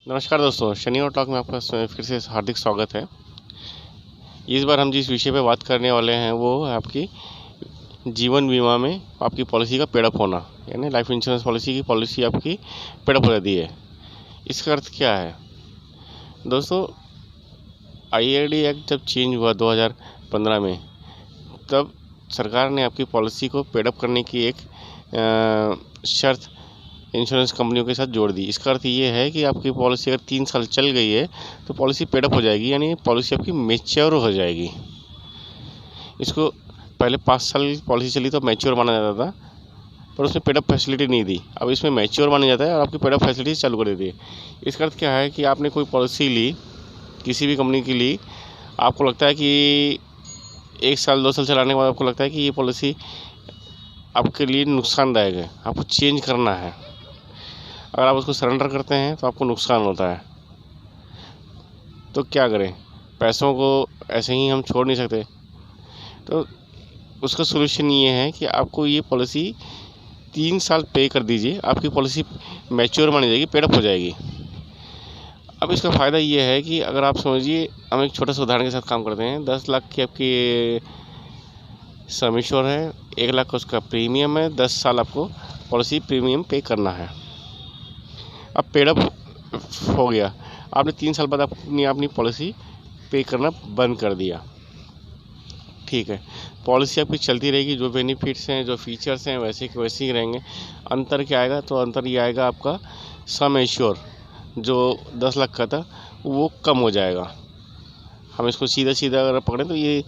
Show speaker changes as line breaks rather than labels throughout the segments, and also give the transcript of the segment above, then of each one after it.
नमस्कार दोस्तों, शनि और टॉक में आपका फिर से हार्दिक स्वागत है। इस बार हम जिस विषय पे बात करने वाले हैं वो है आपकी जीवन बीमा में आपकी पॉलिसी का पेडअप होना, यानी लाइफ इंश्योरेंस पॉलिसी की पॉलिसी आपकी पेडअप हो जाती है। इसका अर्थ क्या है दोस्तों? आईआरडी एक्ट जब चेंज हुआ 2015 में, तब सरकार ने आपकी पॉलिसी को पेडअप करने की एक शर्त इंश्योरेंस कंपनियों के साथ जोड़ दी। इसका अर्थ ये है कि आपकी पॉलिसी अगर 3 साल चल गई है तो पॉलिसी पेडअप हो जाएगी, यानी पॉलिसी आपकी मैच्योर हो जाएगी। इसको पहले 5 साल पॉलिसी चली तो मैच्योर माना जाता था, पर उसमें पेडअप फैसिलिटी नहीं दी। अब इसमें मैच्योर माना जाता है और आपकी पेडअप फैसिलिटी चालू कर देती है। इसका अर्थ क्या है कि आपने कोई पॉलिसी ली, किसी भी कंपनी की ली, आपको लगता है कि 1 साल 2 साल चलाने के बाद आपको लगता है कि ये पॉलिसी आपके लिए नुकसानदायक है, आपको चेंज करना है। अगर आप उसको सरेंडर करते हैं तो आपको नुकसान होता है। तो क्या करें? पैसों को ऐसे ही हम छोड़ नहीं सकते। तो उसका सोल्यूशन ये है कि आपको ये पॉलिसी 3 साल पे कर दीजिए, आपकी पॉलिसी मैच्योर मानी जाएगी, पेडअप हो जाएगी। अब इसका फ़ायदा ये है कि अगर आप समझिए, हम एक छोटा सा उदाहरण के साथ काम करते हैं। 10 लाख की आपकी सम इंश्योर है, 1 लाख का उसका प्रीमियम है, 10 साल आपको पॉलिसी प्रीमियम पे करना है। अब पेडअप हो गया, आपने 3 साल बाद अपनी पॉलिसी पे करना बंद कर दिया। ठीक है, पॉलिसी आपकी चलती रहेगी, जो बेनिफिट्स हैं, जो फीचर्स हैं, वैसे के वैसे ही रहेंगे। अंतर क्या आएगा? तो अंतर ये आएगा, आपका सम एश्योर जो 10 लाख का था वो कम हो जाएगा। हम इसको सीधा सीधा अगर पकड़ें तो ये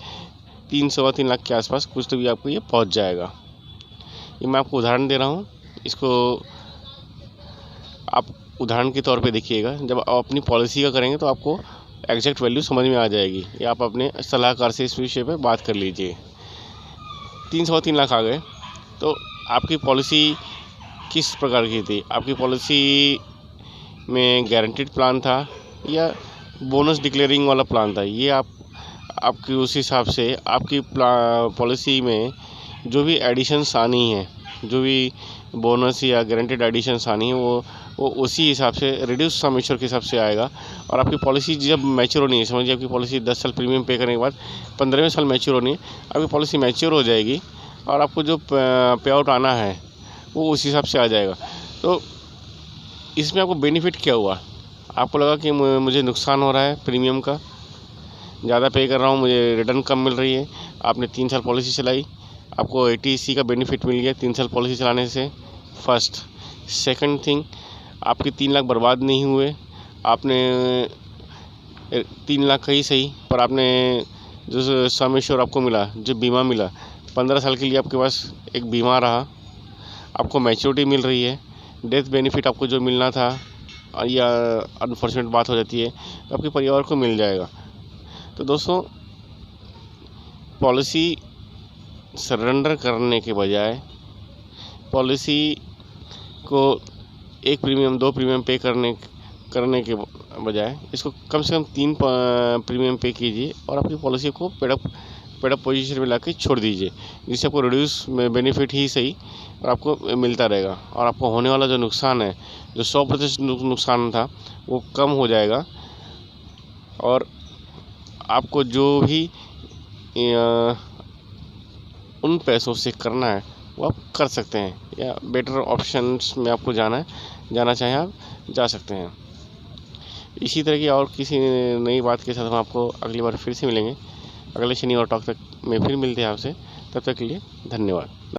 3 लाख के आसपास कुछ तो भी आपको ये पहुंच जाएगा। ये मैं आपको उदाहरण दे रहा हूँ, इसको आप उदाहरण के तौर पे देखिएगा। जब आप अपनी पॉलिसी का करेंगे तो आपको एग्जैक्ट वैल्यू समझ में आ जाएगी, या आप अपने सलाहकार से इस विषय पे बात कर लीजिए। 3 लाख आ गए तो आपकी पॉलिसी किस प्रकार की थी? आपकी पॉलिसी में गारंटीड प्लान था या बोनस डिक्लेयरिंग वाला प्लान था? ये आपकी उस हिसाब से आपकी पॉलिसी में जो भी एडिशंस आनी है, जो भी बोनस या गारंटीड एडिशंस आनी है, वो उसी हिसाब से रिड्यूस सम इंश्योर के हिसाब से आएगा। और आपकी पॉलिसी जब मैच्योर होनी है, समझिए आपकी पॉलिसी 10 साल प्रीमियम पे करने के बाद 15वें साल मैच्योर होनी है, आपकी पॉलिसी मैच्योर हो जाएगी और आपको जो पे आउट आना है वो उस हिसाब से आ जाएगा। तो इसमें आपको बेनिफिट क्या हुआ? आपको लगा कि मुझे नुकसान हो रहा है, प्रीमियम का ज़्यादा पे कर रहा हूँ, मुझे रिटर्न कम मिल रही है। आपने 3 साल पॉलिसी चलाई, आपको ATC का बेनिफिट मिल गया 3 साल पॉलिसी चलाने से। फर्स्ट। सेकंड थिंग, आपके 3 लाख बर्बाद नहीं हुए। आपने 3 लाख का ही सही, पर आपने जो सम इंश्योर आपको मिला, जो बीमा मिला, 15 साल के लिए आपके पास एक बीमा रहा। आपको मैच्योरिटी मिल रही है, डेथ बेनिफिट आपको जो मिलना था या अनफॉर्चुनेट बात हो जाती है तो आपके परिवार को मिल जाएगा। तो दोस्तों, पॉलिसी सरेंडर करने के बजाय पॉलिसी को 1 प्रीमियम 2 प्रीमियम पे करने के बजाय इसको कम से कम 3 प्रीमियम पे कीजिए और अपनी पॉलिसी को पेडअप पोजीशन में लाके छोड़ दीजिए, जिससे आपको रिड्यूस बेनिफिट ही सही और आपको मिलता रहेगा। और आपको होने वाला जो नुकसान है, जो 100% नुकसान था, वो कम हो जाएगा। और आपको जो भी उन पैसों से करना है वो आप कर सकते हैं, या बेटर ऑप्शंस में आपको जाना चाहें आप जा सकते हैं। इसी तरह की और किसी नई बात के साथ हम आपको अगली बार फिर से मिलेंगे। अगले शनि और टॉक तक में फिर मिलते हैं आपसे। तब तक के लिए धन्यवाद।